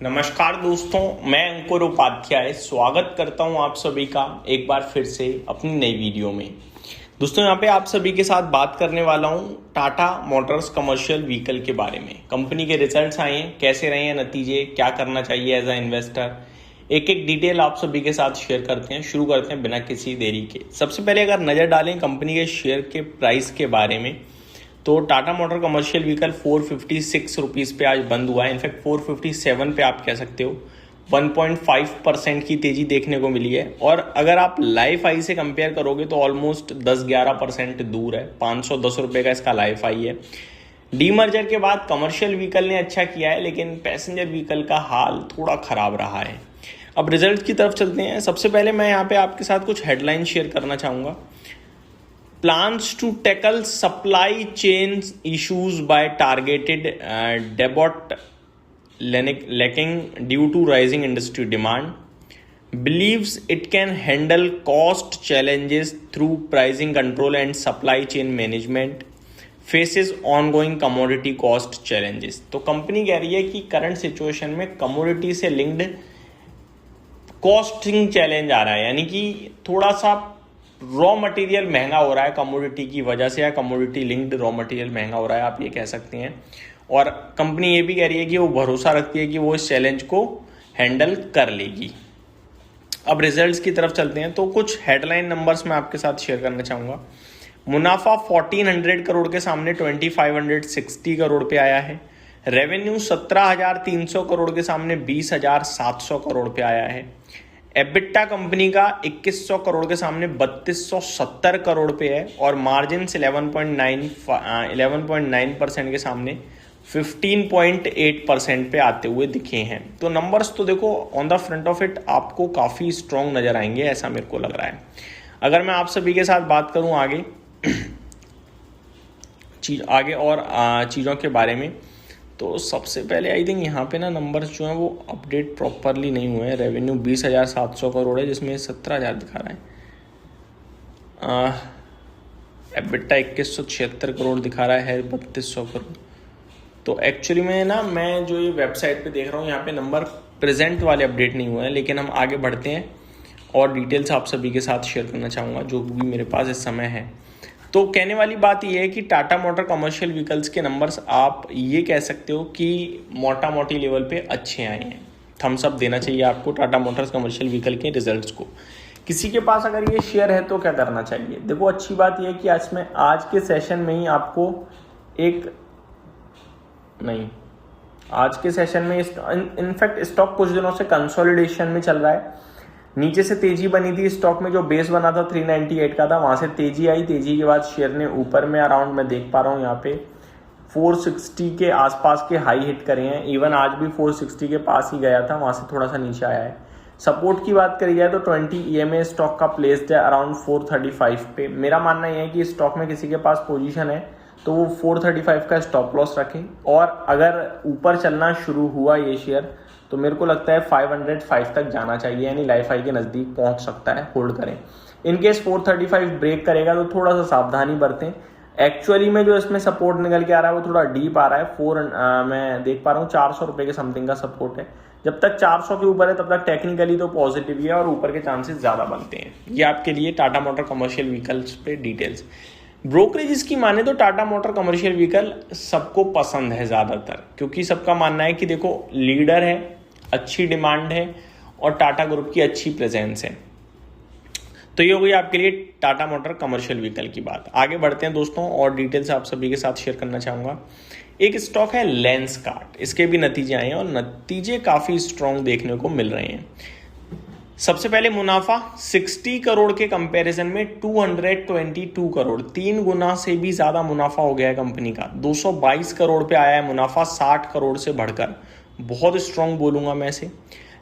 नमस्कार दोस्तों, मैं अंकुर उपाध्याय स्वागत करता हूं आप सभी का एक बार फिर से अपनी नई वीडियो में। दोस्तों यहां पे आप सभी के साथ बात करने वाला हूं टाटा मोटर्स कमर्शियल व्हीकल के बारे में। कंपनी के रिजल्ट्स आए हैं, कैसे रहे हैं नतीजे, क्या करना चाहिए एज अ इन्वेस्टर, एक एक डिटेल आप सभी के साथ शेयर करते हैं। शुरू करते हैं बिना किसी देरी के। सबसे पहले अगर नज़र डालें कंपनी के शेयर के प्राइस के बारे में, तो Tata motor commercial vehicle 456 rupees पे आज बंद हुआ है। इनफैक्ट 457 पे आप कह सकते हो। 1.5% की तेजी देखने को मिली है, और अगर आप लाइफ आई से कंपेयर करोगे तो ऑलमोस्ट 10-11% दूर है। 510 रुपये का इसका लाइफ आई है। डीमर्जर के बाद कमर्शियल व्हीकल ने अच्छा किया है, लेकिन पैसेंजर व्हीकल का हाल थोड़ा खराब रहा है। अब रिजल्ट की तरफ चलते हैं। सबसे पहले मैं यहाँ पे आपके साथ कुछ हेडलाइन शेयर करना चाहूँगा। Plans to tackle supply chain issues by targeted debottlenecking due to rising industry demand. Believes it can handle cost challenges through pricing control and supply chain management. Faces ongoing commodity cost challenges. तो company कह रही है कि current situation में commodity से linked costing challenge आ रहा है, यानी कि थोड़ा सा रॉ मटेरियल महंगा हो रहा है कमोडिटी की वजह से, या कमोडिटी लिंक्ड रॉ मटेरियल महंगा हो रहा है, आप ये कह सकते हैं। और कंपनी ये भी कह रही है कि वो भरोसा रखती है कि वो इस चैलेंज को हैंडल कर लेगी। अब रिजल्ट्स की तरफ चलते हैं, तो कुछ हेडलाइन नंबर्स मैं आपके साथ शेयर करना चाहूँगा। मुनाफा 1400 करोड़ के सामने 2560 करोड़ पे आया है। रेवेन्यू 17,300 करोड़ के सामने 20,700 करोड़ पे आया है। एबिटा कंपनी का 2100 करोड़ के सामने 3270 करोड़ पे है, और मार्जिन 11.9% के सामने 15.8% पे आते हुए दिखे हैं। तो नंबर्स तो देखो on the front of it आपको काफ़ी स्ट्रॉन्ग नज़र आएंगे, ऐसा मेरे को लग रहा है। अगर मैं आप सभी के साथ बात करूं आगे और चीज़ों के बारे में, तो सबसे पहले आई थिंक यहाँ पे ना नंबर्स जो हैं वो अपडेट प्रॉपरली नहीं हुए हैं। रेवेन्यू 20,700 करोड़ है, जिसमें 17,000 दिखा रहा है। एबिटा 2176 करोड़ दिखा रहा है, 3200 करोड़। तो एक्चुअली में ना मैं जो ये वेबसाइट पे देख रहा हूँ, यहाँ पे नंबर प्रेजेंट वाले अपडेट नहीं हुए हैं, लेकिन हम आगे बढ़ते हैं और डिटेल्स आप सभी के साथ शेयर करना चाहूँगा जो भी मेरे पास इस समय है। तो कहने वाली बात यह है कि टाटा मोटर कमर्शियल व्हीकल्स के नंबर्स आप ये कह सकते हो कि मोटा मोटी लेवल पे अच्छे आए हैं। थम्स अप देना चाहिए आपको टाटा मोटर्स कमर्शियल व्हीकल के रिजल्ट्स को। किसी के पास अगर ये शेयर है तो क्या करना चाहिए? देखो अच्छी बात यह है कि आज के सेशन में ही आपको आज के सेशन में इनफैक्ट स्टॉक कुछ दिनों से कंसोलिडेशन में चल रहा है। नीचे से तेजी बनी थी स्टॉक में, जो बेस बना था 398 का था, वहां से तेजी आई। तेजी के बाद शेयर ने ऊपर में अराउंड मैं देख पा रहा हूँ यहाँ पे 460 के आसपास के हाई हिट करे हैं। इवन आज भी 460 के पास ही गया था, वहां से थोड़ा सा नीचे आया है। सपोर्ट की बात करी जाए तो 20 EMA स्टॉक का प्लेस्ड है अराउंड 435 पे। मेरा मानना यह है कि स्टॉक में किसी के पास पोजीशन है तो वो 435 का स्टॉप लॉस रखें, और अगर ऊपर चलना शुरू हुआ ये शेयर तो मेरे को लगता है 505 तक जाना चाहिए, यानी लाइफ हाई के नज़दीक पहुंच सकता है। होल्ड करें। इनकेस 435 ब्रेक करेगा तो थोड़ा सा सावधानी बरतें। एक्चुअली में जो इसमें सपोर्ट निकल के आ रहा है वो थोड़ा डीप आ रहा है। मैं देख पा रहा हूँ 400 रुपये के समथिंग का सपोर्ट है। जब तक 400 के ऊपर है तब तक टेक्निकली तो पॉजिटिव ही है, और ऊपर के चांसेस ज़्यादा बनते हैं। ये आपके लिए टाटा मोटर कमर्शियल व्हीकल्स पे डिटेल्स। ब्रोकरेज की माने तो टाटा मोटर कमर्शियल व्हीकल सबको पसंद है ज़्यादातर, क्योंकि सबका मानना है कि देखो लीडर है, अच्छी डिमांड है, और टाटा ग्रुप की अच्छी प्रेजेंस है। तो ये हो गई आपके लिए टाटा मोटर कमर्शियल व्हीकल की बात। आगे बढ़ते हैं दोस्तों, और डिटेल्स आप सभी के साथ शेयर करना चाहूँगा। एक स्टॉक है लेंसकार्ट, इसके भी नतीजे आए हैं और नतीजे काफ़ी स्ट्रॉन्ग देखने को मिल रहे हैं। सबसे पहले मुनाफा 60 करोड़ के कंपैरिजन में 222 करोड़, 3 गुना से भी ज़्यादा मुनाफा हो गया है कंपनी का। 222 करोड़ पे आया है मुनाफा, 60 करोड़ से बढ़कर, बहुत स्ट्रॉन्ग बोलूँगा मैं इसे।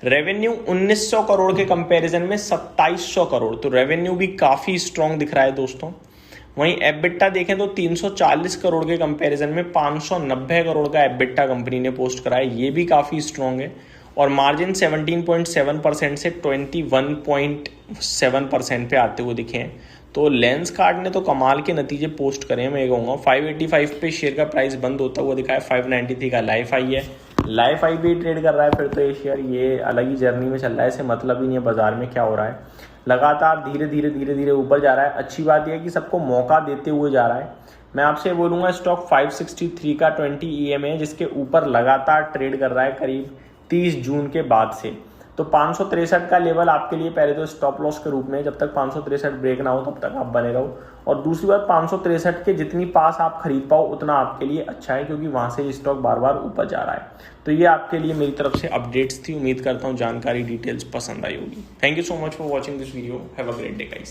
रेवेन्यू 1900 करोड़ के कंपैरिजन में 2700 करोड़, तो रेवेन्यू भी काफ़ी स्ट्रॉन्ग दिख रहा है दोस्तों। वहीं एबिटा देखें तो 340 करोड़ के कंपैरिजन में 590 करोड़ का एबिटा कंपनी ने पोस्ट करा है, ये भी काफ़ी स्ट्रॉन्ग है। और मार्जिन 17.7% से 21.7% पे आते हुए दिखे हैं। तो लेंसकार्ट ने तो कमाल के नतीजे पोस्ट करे हैं। मैं ये कहूँगा 585 पे शेयर का प्राइस बंद होता हुआ दिखा है, 593 का लाइफ आई है। लाइफ आई भी ट्रेड कर रहा है फिर तो ये शेयर ये अलग ही जर्नी में चल रहा है, इसे मतलब ही नहीं है बाजार में क्या हो रहा है। लगातार धीरे धीरे ऊपर जा रहा है। अच्छी बात यह है कि सबको मौका देते हुए जा रहा है। मैं आपसे बोलूंगा स्टॉक 563 का 20 EMA है जिसके ऊपर लगातार ट्रेड कर रहा है करीब 30 जून के बाद से। तो 563 का लेवल आपके लिए पहले तो स्टॉप लॉस के रूप में, जब तक 563 ब्रेक ना हो तब तक आप बने रहो। और दूसरी बात 563 के जितनी पास आप खरीद पाओ उतना आपके लिए अच्छा है, क्योंकि वहां से स्टॉक बार बार ऊपर जा रहा है। तो ये आपके लिए मेरी तरफ से अपडेट्स थी। उम्मीद करता हूँ जानकारी डिटेल्स पसंद आई होगी। Thank you so much for watching this video. Have a great day guys.